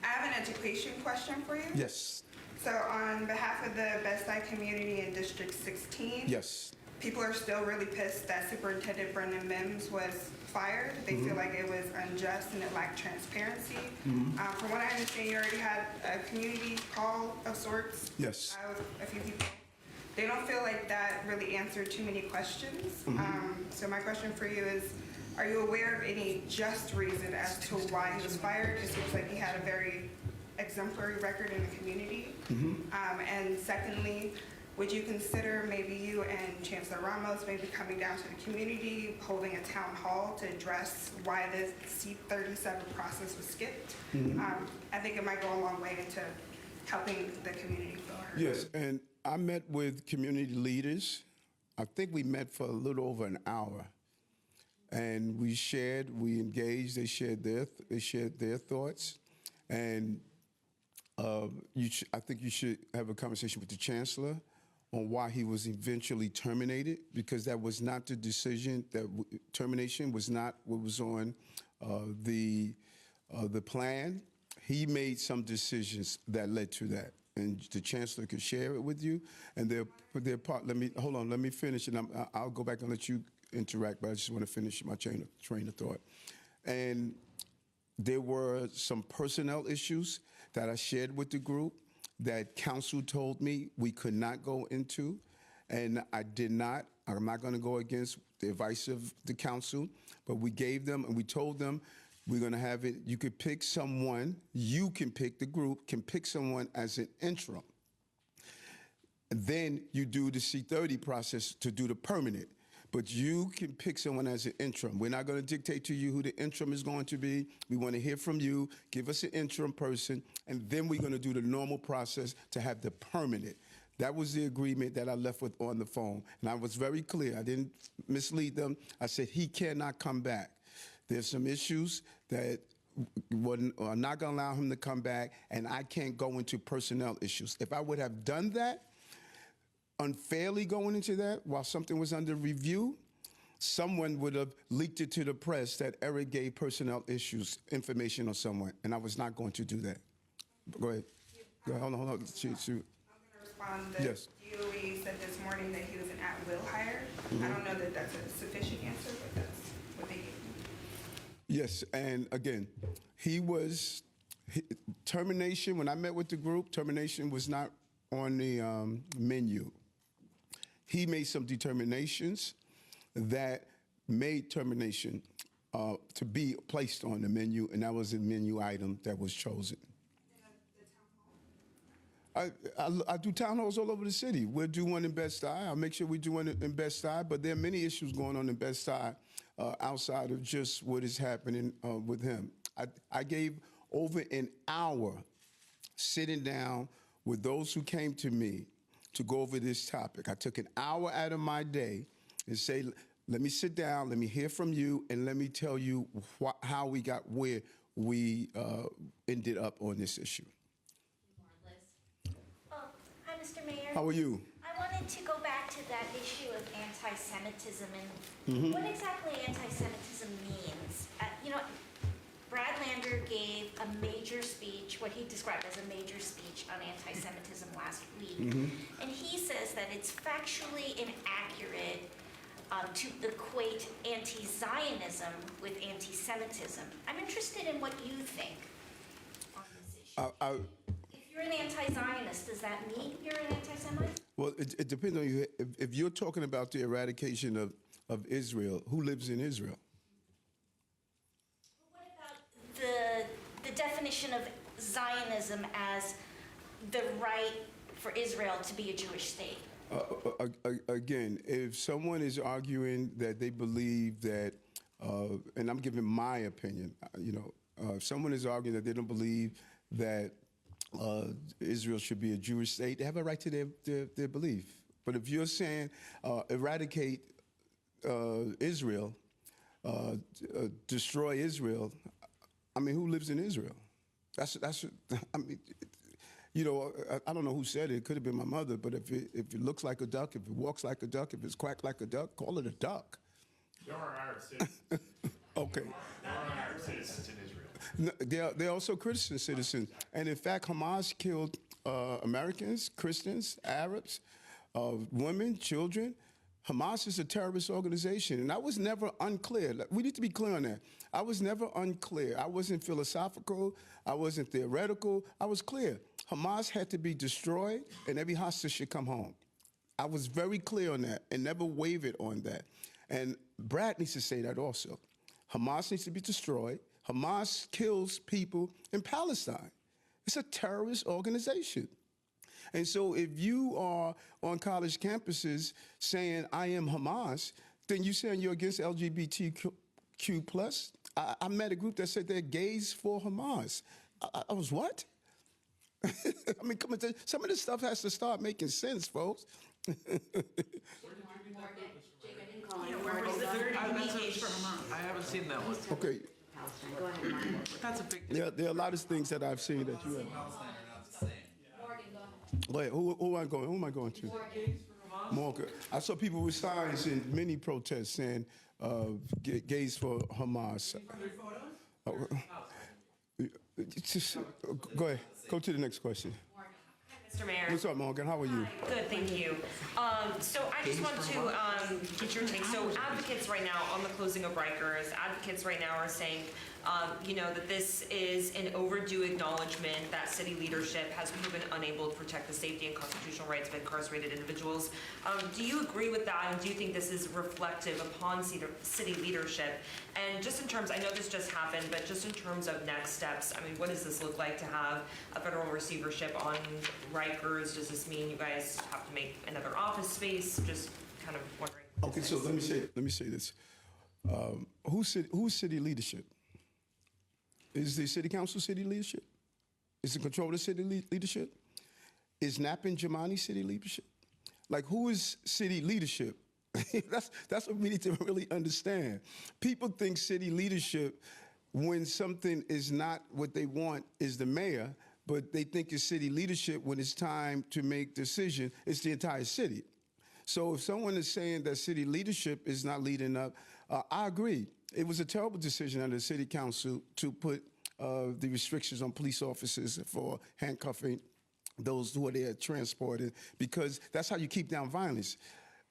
I have an education question for you. Yes. So on behalf of the Best-Eye community in District 16, Yes. people are still really pissed that Superintendent Brendan Mims was fired. They feel like it was unjust and it lacked transparency. From what I understand, you already had a community call of sorts. Yes. With a few people. They don't feel like that really answered too many questions. So my question for you is, are you aware of any just reason as to why he was fired? It seems like he had a very exemplary record in the community. And secondly, would you consider maybe you and Chancellor Ramos maybe coming down to the community, holding a town hall to address why the C-37 process was skipped? I think it might go a long way into helping the community feel heard. Yes, and I met with community leaders. I think we met for a little over an hour. And we engaged, they shared their thoughts. And I think you should have a conversation with the chancellor on why he was eventually terminated, because that was not the decision, termination was not what was on the plan. He made some decisions that led to that. And the chancellor could share it with you. And their part, let me finish, and I'll go back and let you interact, but I just want to finish my train of thought. And there were some personnel issues that I shared with the group that council told me we could not go into, and I did not. I'm not going to go against the advice of the council, but we gave them and we told them we're going to have it. You could pick someone, the group can pick someone as an interim. And then you do the C-30 process to do the permanent. But you can pick someone as an interim. We're not going to dictate to you who the interim is going to be. We want to hear from you. Give us an interim person, and then we're going to do the normal process to have the permanent. That was the agreement that I left with on the phone. And I was very clear. I didn't mislead them. I said he cannot come back. There's some issues that are not going to allow him to come back, and I can't go into personnel issues. If I would have done that, unfairly going into that while something was under review, someone would have leaked it to the press that Eric gave personnel issues information on someone, and I was not going to do that. Go ahead. Hold on. Shoot. I'm going to respond. The Yes. DOE said this morning that he was an at-will hire. I don't know that that's a sufficient answer, but that's what they gave me. Yes, and again, termination, when I met with the group, termination was not on the menu. He made some determinations that made termination to be placed on the menu, and that was a menu item that was chosen. I do town halls all over the city. We'll do one in Bed-Stuy. I'll make sure we do one in Bed-Stuy, but there are many issues going on in Bed-Stuy outside of just what is happening with him. I gave over an hour sitting down with those who came to me to go over this topic. I took an hour out of my day and say, let me sit down, let me hear from you, and let me tell you how we got where we ended up on this issue. Hi, Mr. Mayor. How are you? I wanted to go back to that issue of anti-Semitism and what exactly anti-Semitism means. Brad Lander gave a major speech, what he described as a major speech on anti-Semitism last week. And he says that it's factually inaccurate to equate anti-Zionism with anti-Semitism. I'm interested in what you think on this issue. If you're an anti-Zionist, does that mean you're an anti-Semite? Well, it depends on you. If you're talking about the eradication of Israel, who lives in Israel? What about the definition of Zionism as the right for Israel to be a Jewish state? Again, if someone is arguing that they believe that, and I'm giving my opinion, if someone is arguing that they don't believe that Israel should be a Jewish state, they have a right to their belief. But if you're saying eradicate Israel, destroy Israel, I mean, who lives in Israel? I mean, I don't know who said it. It could have been my mother. But if it looks like a duck, if it walks like a duck, if it's quacked like a duck, call it a duck. There are Arab citizens. Okay. There are Arab citizens in Israel. They're also Christian citizens. And in fact, Hamas killed Americans, Christians, Arabs, women, children. Hamas is a terrorist organization. And I was never unclear. We need to be clear on that. I was never unclear. I wasn't philosophical. I wasn't theoretical. I was clear. Hamas had to be destroyed, and every hostage should come home. I was very clear on that and never wavered on that. And Brad needs to say that also. Hamas needs to be destroyed. Hamas kills people in Palestine. It's a terrorist organization. And so if you are on college campuses saying, I am Hamas, then you're saying you're against LGBTQ+. I met a group that said they're gays for Hamas. I was, what? I mean, come on, some of this stuff has to start making sense, folks. I haven't seen that one. Okay. Go ahead, Mark. That's a big There are a lot of things that I've seen that you have. Wait, who am I going to? Morgan. I saw people with signs in many protests saying gays for Hamas. Go ahead. Go to the next question. Mr. Mayor. What's up, Morgan? How are you? Good, thank you. So I just want to get your take. So advocates right now on the closing of Rikers, advocates right now are saying, that this is an overdue acknowledgement that city leadership has proven unable to protect the safety and constitutional rights of incarcerated individuals. Do you agree with that, and do you think this is reflective upon city leadership? And just in terms, I know this just happened, but just in terms of next steps, I mean, what does this look like to have a federal receivership on Rikers? Does this mean you guys have to make another office space? Just kind of wondering. Okay, so let me say this. Who's city leadership? Is the city council city leadership? Is the controller city leadership? Is Knapp and Jamani city leadership? Like, who is city leadership? That's what we need to really understand. People think city leadership, when something is not what they want, is the mayor, but they think it's city leadership when it's time to make decision, it's the entire city. So if someone is saying that city leadership is not leading up, I agree. It was a terrible decision under the city council to put the restrictions on police officers for handcuffing those who are there transported, because that's how you keep down violence.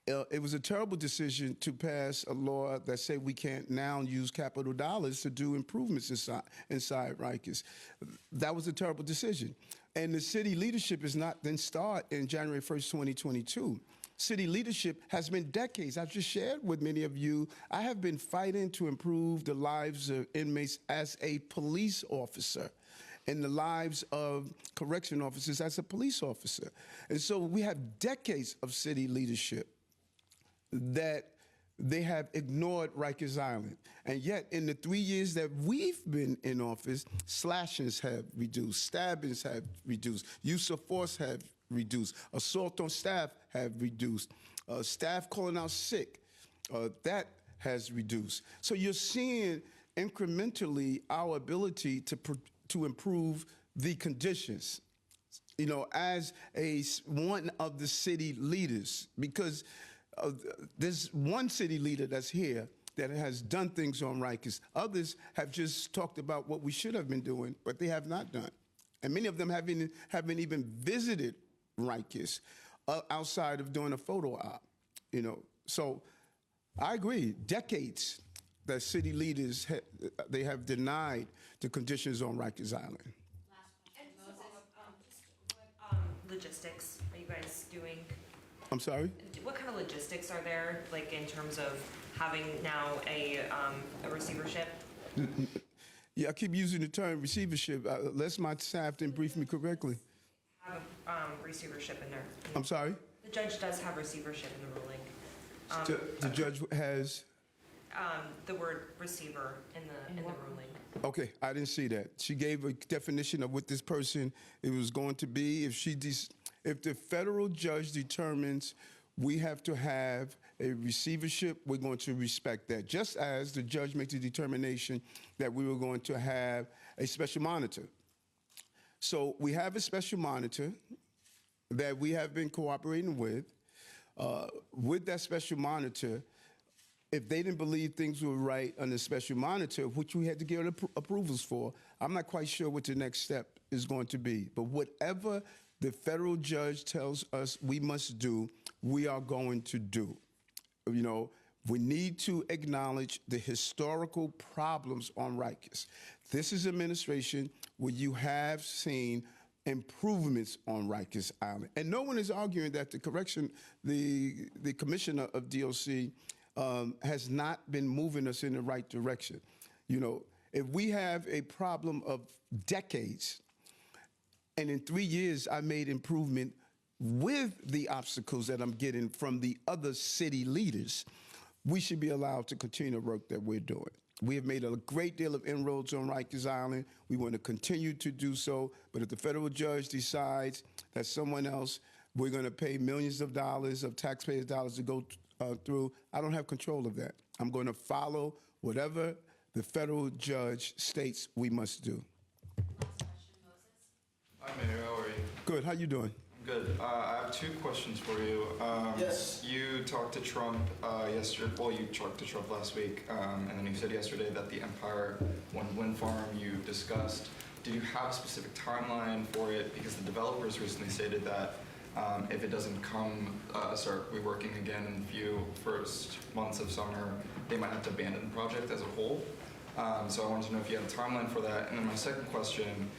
It was a terrible decision to pass a law that said we can't now use capital dollars to do improvements inside Rikers. That was a terrible decision. And the city leadership is not then start in January 1st, 2022. city leadership has been decades. I've just shared with many of you, I have been fighting to improve the lives of inmates as a police officer and the lives of correction officers as a police officer. And so we have decades of city leadership that they have ignored Rikers Island. And yet, in the 3 years that we've been in office, slashings have reduced, stabbings have reduced, use of force have reduced, assault on staff have reduced, staff calling out sick, that has reduced. So you're seeing incrementally our ability to improve the conditions, you know, as one of the city leaders, because there's one city leader that's here that has done things on Rikers. Others have just talked about what we should have been doing, but they have not done. And many of them haven't even visited Rikers outside of doing a photo op, you know. So I agree, decades that city leaders, they have denied the conditions on Rikers Island. Logistics are you guys doing? I'm sorry? What kind of logistics are there, like in terms of having now a receivership? Yeah, I keep using the term receivership, unless my staff didn't brief me correctly. Have a receivership in there. I'm sorry? The judge does have receivership in the ruling. The judge has? The word receiver in the ruling. Okay, I didn't see that. She gave a definition of what this person it was going to be. If the federal judge determines we have to have a receivership, we're going to respect that. Just as the judge makes the determination that we were going to have a special monitor. So we have a special monitor that we have been cooperating with. With that special monitor, if they didn't believe things were right on the special monitor, which we had to give approvals for, I'm not quite sure what the next step is going to be. But whatever the federal judge tells us we must do, we are going to do. You know, we need to acknowledge the historical problems on Rikers. This is an administration where you have seen improvements on Rikers Island. And no one is arguing that the commissioner of DOC has not been moving us in the right direction. You know, if we have a problem of decades, and in 3 years I made improvement with the obstacles that I'm getting from the other city leaders, we should be allowed to continue the work that we're doing. We have made a great deal of inroads on Rikers Island. We want to continue to do so, but if the federal judge decides that someone else, we're going to pay millions of dollars of taxpayers' dollars to go through, I don't have control of that. I'm going to follow whatever the federal judge states we must do. Hi, Mayor. How are you? Good. How you doing? Good. I have two questions for you. Yes. You talked to Trump yesterday. Well, you talked to Trump last week, and then you said yesterday that the Empire One wind farm you discussed. Did you have a specific timeline for it? Because the developers recently stated that if it doesn't start reworking again in the first months of summer, they might have to abandon the project as a whole. So I wanted to know if you had a timeline for that. And then my second question.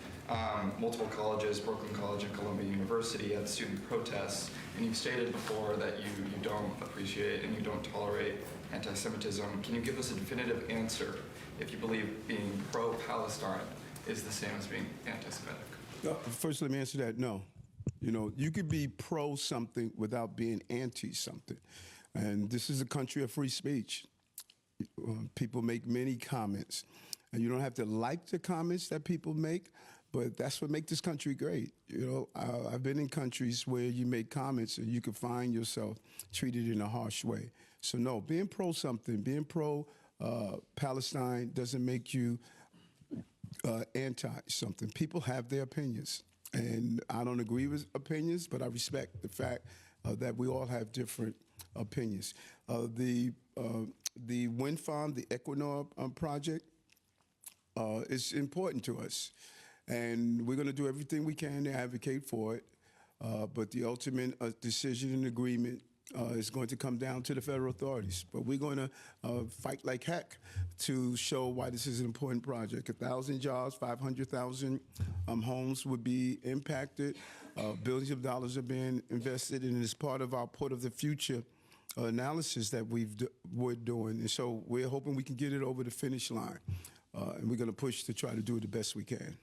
Multiple colleges, Brooklyn College and Columbia University, had student protests, and you've stated before that you don't appreciate and you don't tolerate anti-Semitism. Can you give us a definitive answer if you believe being pro-Palestine is the same as being anti-Semitic? First, let me answer that. No. You know, you could be pro-something without being anti-something. And this is a country of free speech. People make many comments. And you don't have to like the comments that people make, but that's what makes this country great. You know, I've been in countries where you make comments and you can find yourself treated in a harsh way. So no, being pro something, being pro Palestine doesn't make you anti something. People have their opinions, and I don't agree with opinions, but I respect the fact that we all have different opinions. The wind farm, the Equinor project, is important to us. And we're going to do everything we can to advocate for it. But the ultimate decision and agreement It's going to come down to the federal authorities. But we're going to fight like heck to show why this is an important project. 1,000 jobs, 500,000 homes would be impacted. Billions of dollars are being invested, and it's part of our Port of the Future analysis that we're doing. And so we're hoping we can get it over the finish line. And we're going to push to try to do it the best we can.